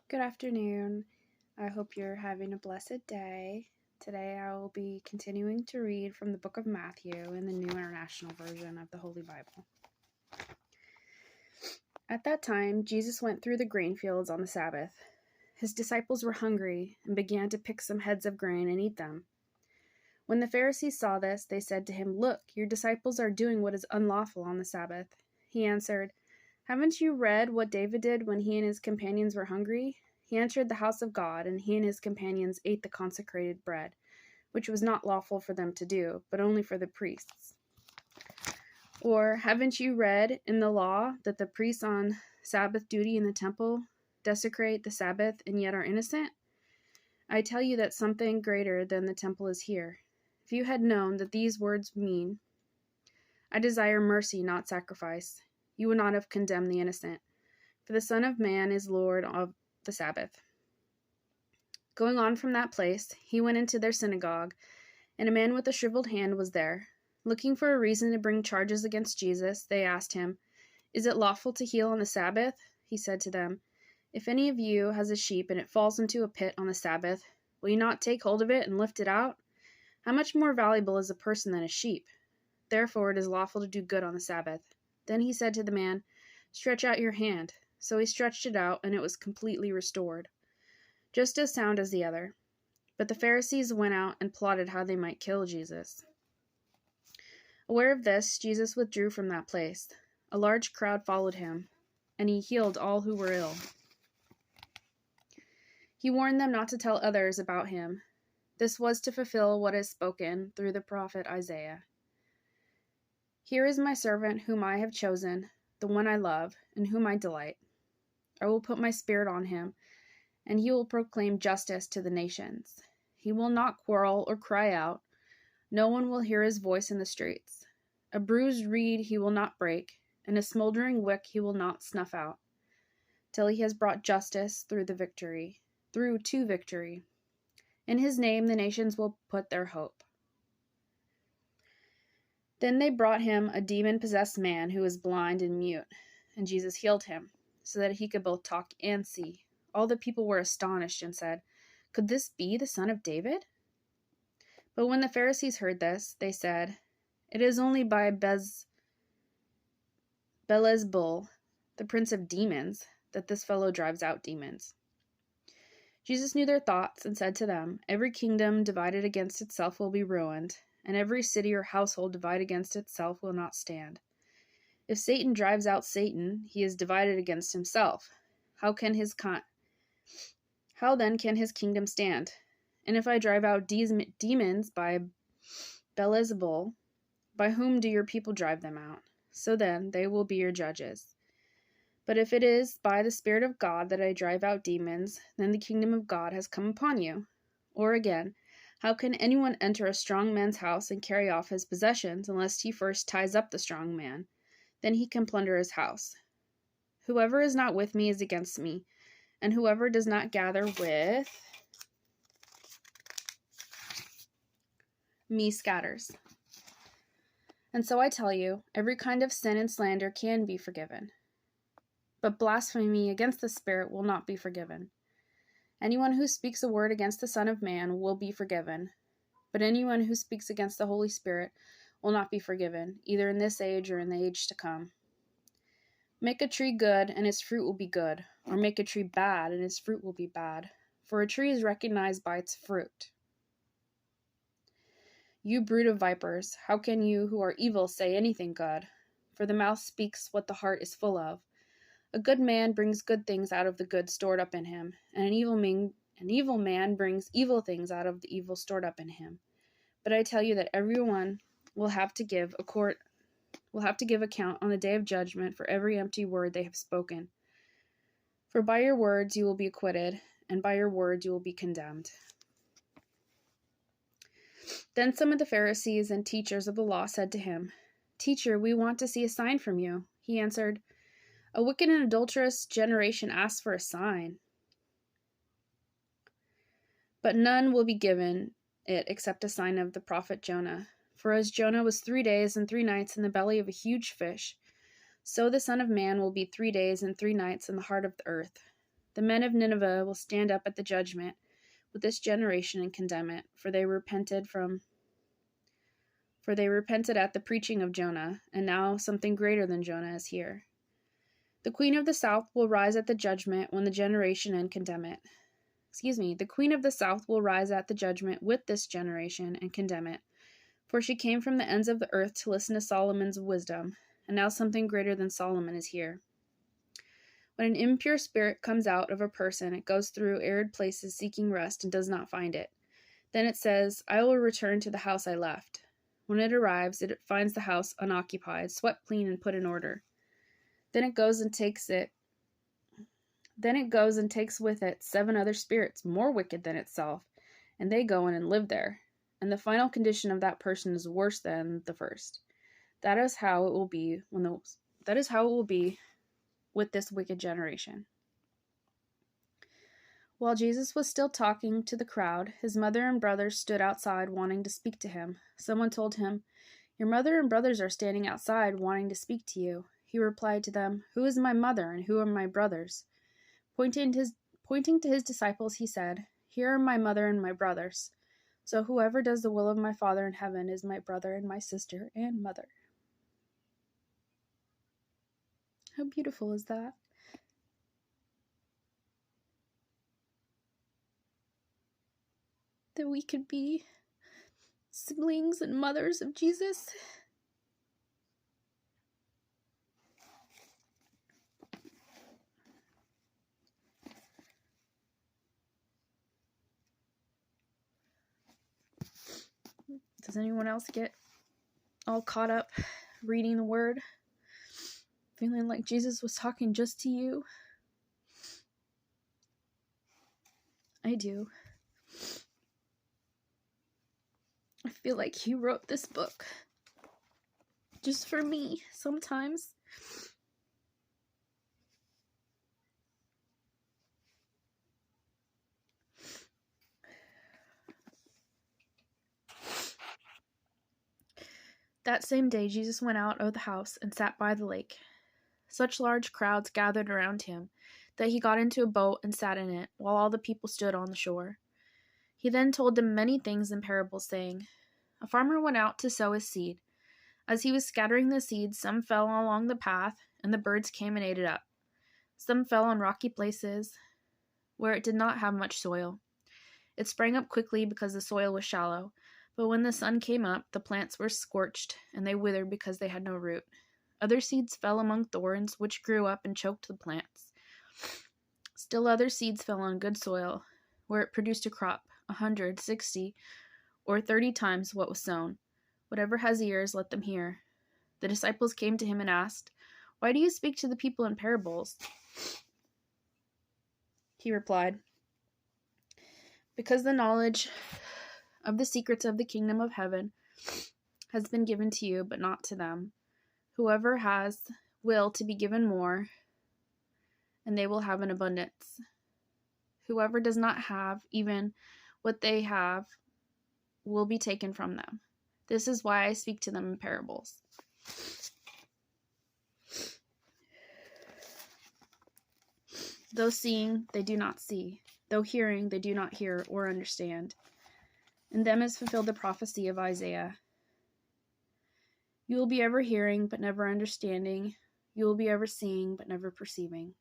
Good afternoon. I hope you're having a blessed day. Today I will be continuing to read from the book of Matthew in the New International Version of the Holy Bible. At that time, Jesus went through the grain fields on the Sabbath. His disciples were hungry and began to pick some heads of grain and eat them. When the Pharisees saw this, they said to him, "Look, your disciples are doing what is unlawful on the Sabbath." He answered, "Haven't you read what David did when he and his companions were hungry? He entered the house of God, and he and his companions ate the consecrated bread, which was not lawful for them to do, but only for the priests. Or haven't you read in the law that the priests on Sabbath duty in the temple desecrate the Sabbath and yet are innocent? I tell you that something greater than the temple is here. If you had known that these words mean, 'I desire mercy, not sacrifice,' you would not have condemned the innocent. For the Son of Man is Lord of the Sabbath." Going on from that place, he went into their synagogue, and a man with a shriveled hand was there. Looking for a reason to bring charges against Jesus, they asked him, "Is it lawful to heal on the Sabbath?" He said to them, "If any of you has a sheep and it falls into a pit on the Sabbath, will you not take hold of it and lift it out? How much more valuable is a person than a sheep? Therefore it is lawful to do good on the Sabbath." Then he said to the man, "Stretch out your hand." So he stretched it out, and it was completely restored, just as sound as the other. But the Pharisees went out and plotted how they might kill Jesus. Aware of this, Jesus withdrew from that place. A large crowd followed him, and he healed all who were ill. He warned them not to tell others about him. This was to fulfill what is spoken through the prophet Isaiah. "Here is my servant whom I have chosen, the one I love, in whom I delight. I will put my spirit on him, and he will proclaim justice to the nations. He will not quarrel or cry out. No one will hear his voice in the streets. A bruised reed he will not break, and a smoldering wick he will not snuff out, till he has brought justice through to victory. In his name the nations will put their hope." Then they brought him a demon-possessed man who was blind and mute, and Jesus healed him, so that he could both talk and see. All the people were astonished and said, "Could this be the son of David?" But when the Pharisees heard this, they said, "It is only by Beelzebul, the prince of demons, that this fellow drives out demons." Jesus knew their thoughts and said to them, "Every kingdom divided against itself will be ruined, and every city or household divided against itself will not stand. If Satan drives out Satan, he is divided against himself. How then can his kingdom stand? And if I drive out demons by Beelzebul, by whom do your people drive them out? So then they will be your judges. But if it is by the Spirit of God that I drive out demons, then the kingdom of God has come upon you. Or again, how can anyone enter a strong man's house and carry off his possessions unless he first ties up the strong man? Then he can plunder his house. Whoever is not with me is against me, and whoever does not gather with me scatters. And so I tell you, every kind of sin and slander can be forgiven, but blasphemy against the Spirit will not be forgiven. Anyone who speaks a word against the Son of Man will be forgiven, but anyone who speaks against the Holy Spirit will not be forgiven, either in this age or in the age to come. Make a tree good, and its fruit will be good, or make a tree bad, and its fruit will be bad, for a tree is recognized by its fruit. You brood of vipers, how can you who are evil say anything good? For the mouth speaks what the heart is full of. A good man brings good things out of the good stored up in him, and an evil man brings evil things out of the evil stored up in him. But I tell you that everyone will have to give account on the day of judgment for every empty word they have spoken. For by your words you will be acquitted, and by your words you will be condemned." Then some of the Pharisees and teachers of the law said to him, "Teacher, we want to see a sign from you." He answered, "A wicked and adulterous generation asks for a sign, but none will be given it except a sign of the prophet Jonah. For as Jonah was 3 days and 3 nights in the belly of a huge fish, so the Son of Man will be 3 days and 3 nights in the heart of the earth. The men of Nineveh will stand up at the judgment with this generation and condemn it, for they repented at the preaching of Jonah, and now something greater than Jonah is here. The queen of the south will rise at the judgment when the generation and condemn it. The queen of the south will rise at the judgment with this generation and condemn it, for she came from the ends of the earth to listen to Solomon's wisdom, and now something greater than Solomon is here. When an impure spirit comes out of a person, it goes through arid places seeking rest and does not find it. Then it says, I will return to the house I left. When it arrives, it finds the house unoccupied, swept clean, and put in order. Then it goes and takes with it 7 other spirits more wicked than itself, and they go in and live there. And the final condition of that person is worse than the first. That is how it will be with this wicked generation. While Jesus was still talking to the crowd, his mother and brothers stood outside wanting to speak to him. Someone told him, Your mother and brothers are standing outside wanting to speak to you. He replied to them, Who is my mother and who are my brothers? Pointing to his disciples, he said, Here are my mother and my brothers. So whoever does the will of my Father in heaven is my brother and my sister and mother. How beautiful is that? That we could be siblings and mothers of Jesus. Does anyone else get all caught up reading the word? Feeling like Jesus was talking just to you? I do. I feel like he wrote this book just for me sometimes. That same day, Jesus went out of the house and sat by the lake. Such large crowds gathered around him that he got into a boat and sat in it, while all the people stood on the shore. He then told them many things in parables, saying, A farmer went out to sow his seed. As he was scattering the seed, some fell along the path, and the birds came and ate it up. Some fell on rocky places, where it did not have much soil. It sprang up quickly because the soil was shallow, but when the sun came up, the plants were scorched, and they withered because they had no root. Other seeds fell among thorns, which grew up and choked the plants. Still other seeds fell on good soil, where it produced a crop, 100, 60, or 30 times what was sown. Whatever has ears, let them hear. The disciples came to him and asked, Why do you speak to the people in parables? He replied, Because the knowledge of the secrets of the kingdom of heaven has been given to you, but not to them. Whoever has will to be given more, and they will have an abundance. Whoever does not have, even what they have, will be taken from them. This is why I speak to them in parables. Though seeing, they do not see. Though hearing, they do not hear or understand. In them is fulfilled the prophecy of Isaiah. You will be ever hearing, but never understanding. You will be ever seeing, but never perceiving.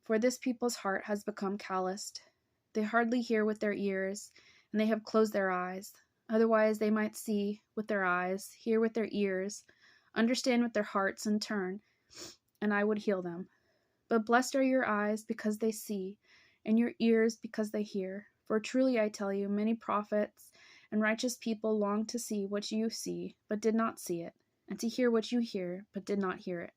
For this people's heart has become calloused. They hardly hear with their ears, and they have closed their eyes. Otherwise they might see with their eyes, hear with their ears, understand with their hearts, and turn, and I would heal them. But blessed are your eyes because they see, and your ears because they hear. For truly I tell you, many prophets and righteous people longed to see what you see, but did not see it, and to hear what you hear, but did not hear it.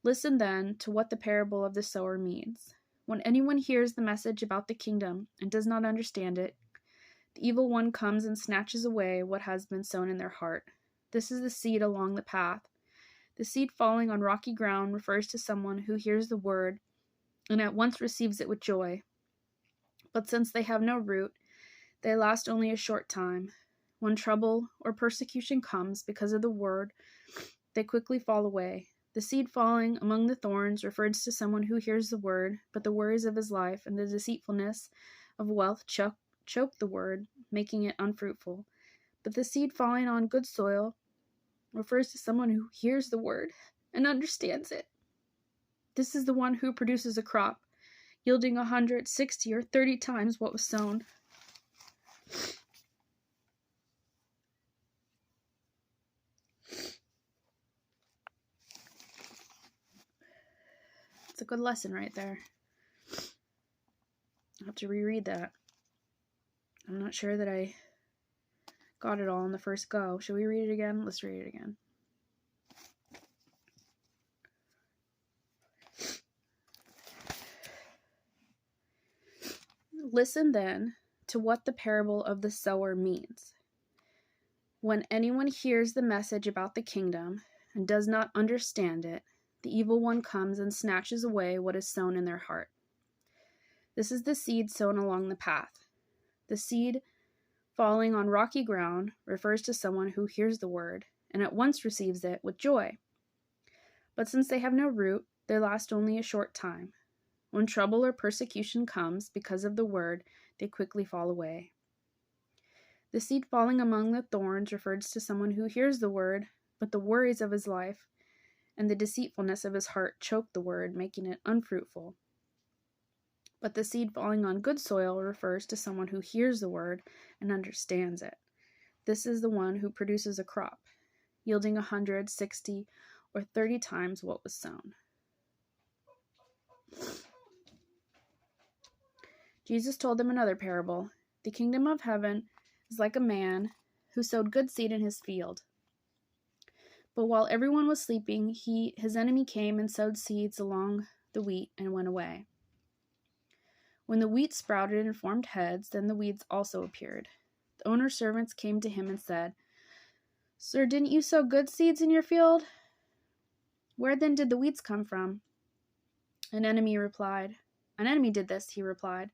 Listen then to what the parable of the sower means. When anyone hears the message about the kingdom and does not understand it, the evil one comes and snatches away what has been sown in their heart. This is the seed along the path. The seed falling on rocky ground refers to someone who hears the word and at once receives it with joy. But since they have no root, they last only a short time. When trouble or persecution comes because of the word, they quickly fall away. The seed falling among the thorns refers to someone who hears the word, but the worries of his life and the deceitfulness of wealth choke the word, making it unfruitful. But the seed falling on good soil refers to someone who hears the word and understands it. This is the one who produces a crop, yielding 100, 60, or 30 times what was sown. It's a good lesson right there. I'll have to reread that. I'm not sure that I got it all in the first go. Should we read it again? Let's read it again. Listen then to what the parable of the sower means. When anyone hears the message about the kingdom and does not understand it, the evil one comes and snatches away what is sown in their heart. This is the seed sown along the path. The seed falling on rocky ground refers to someone who hears the word and at once receives it with joy. But since they have no root, they last only a short time. When trouble or persecution comes because of the word, they quickly fall away. The seed falling among the thorns refers to someone who hears the word, but the worries of his life and the deceitfulness of his heart choke the word, making it unfruitful. But the seed falling on good soil refers to someone who hears the word and understands it. This is the one who produces a crop, yielding 100, 60, or 30 times what was sown. Jesus told them another parable. The kingdom of heaven is like a man who sowed good seed in his field. But while everyone was sleeping, his enemy came and sowed seeds along the wheat and went away. When the wheat sprouted and formed heads, then the weeds also appeared. The owner's servants came to him and said, "Sir, didn't you sow good seeds in your field? Where then did the weeds come from?" An enemy did this, he replied.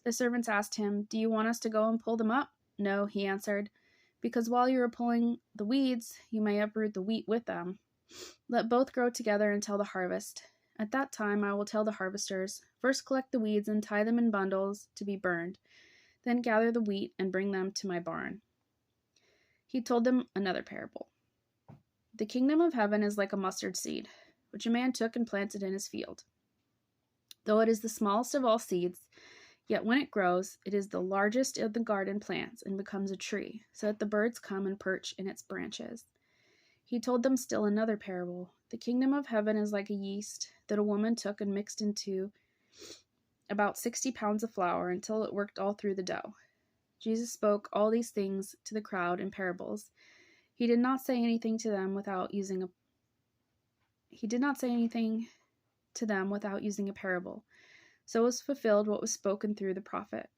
The servants asked him, "Do you want us to go and pull them up?" "No," he answered, "because while you are pulling the weeds, you may uproot the wheat with them. Let both grow together until the harvest. At that time I will tell the harvesters, first collect the weeds and tie them in bundles to be burned, then gather the wheat and bring them to my barn." He told them another parable. The kingdom of heaven is like a mustard seed, which a man took and planted in his field. Though it is the smallest of all seeds, yet when it grows, it is the largest of the garden plants and becomes a tree, so that the birds come and perch in its branches. He told them still another parable. The kingdom of heaven is like a yeast that a woman took and mixed into about 60 pounds of flour until it worked all through the dough. Jesus spoke all these things to the crowd in parables. He did not say anything to them without using a parable. So was fulfilled what was spoken through the prophet.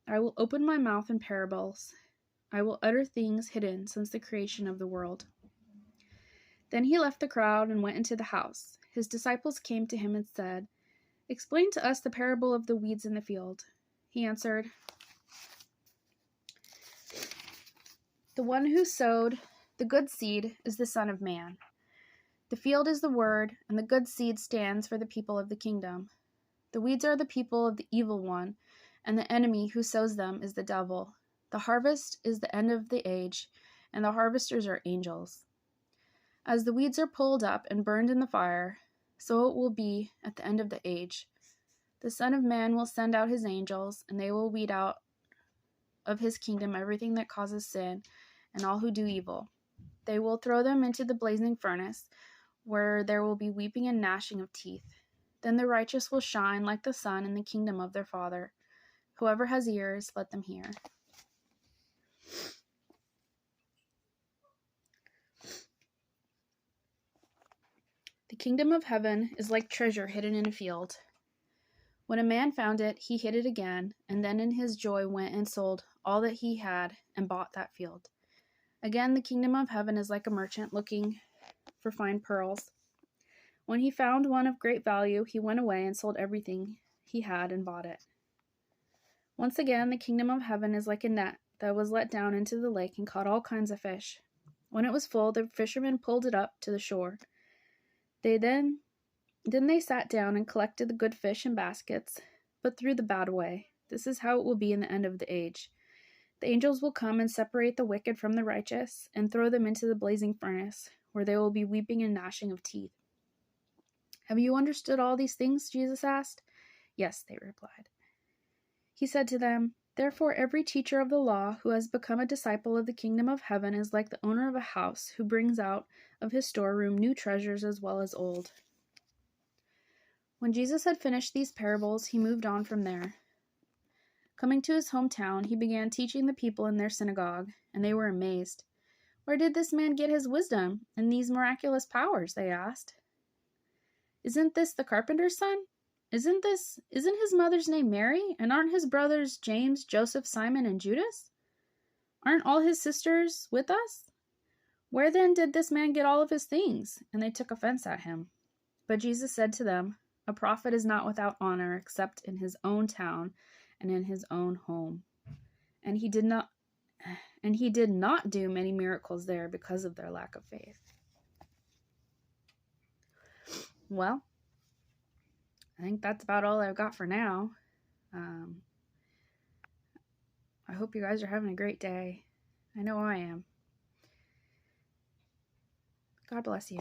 "I will open my mouth in parables. I will utter things hidden since the creation of the world." Then he left the crowd and went into the house. His disciples came to him and said, "Explain to us the parable of the weeds in the field." He answered, "The one who sowed the good seed is the Son of Man. The field is the word, and the good seed stands for the people of the kingdom. The weeds are the people of the evil one, and the enemy who sows them is the devil. The harvest is the end of the age, and the harvesters are angels. As the weeds are pulled up and burned in the fire, so it will be at the end of the age. The Son of Man will send out his angels, and they will weed out of his kingdom everything that causes sin and all who do evil. They will throw them into the blazing furnace, where there will be weeping and gnashing of teeth. Then the righteous will shine like the sun in the kingdom of their Father. Whoever has ears, let them hear." The kingdom of heaven is like treasure hidden in a field. When a man found it, he hid it again, and then in his joy went and sold all that he had and bought that field. Again, the kingdom of heaven is like a merchant looking for fine pearls. When he found one of great value, he went away and sold everything he had and bought it. Once again, the kingdom of heaven is like a net that was let down into the lake and caught all kinds of fish. When it was full, the fishermen pulled it up to the shore. Then they sat down and collected the good fish in baskets, but threw the bad away. This is how it will be in the end of the age. The angels will come and separate the wicked from the righteous and throw them into the blazing furnace, where they will be weeping and gnashing of teeth. Have you understood all these things? Jesus asked. Yes, they replied. He said to them, Therefore every teacher of the law who has become a disciple of the kingdom of heaven is like the owner of a house who brings out of his storeroom new treasures as well as old. When Jesus had finished these parables, he moved on from there. Coming to his hometown, he began teaching the people in their synagogue, and they were amazed. Where did this man get his wisdom and these miraculous powers? They asked. Isn't this the carpenter's son? Isn't his mother's name Mary? And aren't his brothers James, Joseph, Simon, and Judas? Aren't all his sisters with us? Where then did this man get all of his things? And they took offense at him. But Jesus said to them, A prophet is not without honor except in his own town and in his own home. And he did not do many miracles there because of their lack of faith. Well, I think that's about all I've got for now. I hope you guys are having a great day. I know I am. God bless you.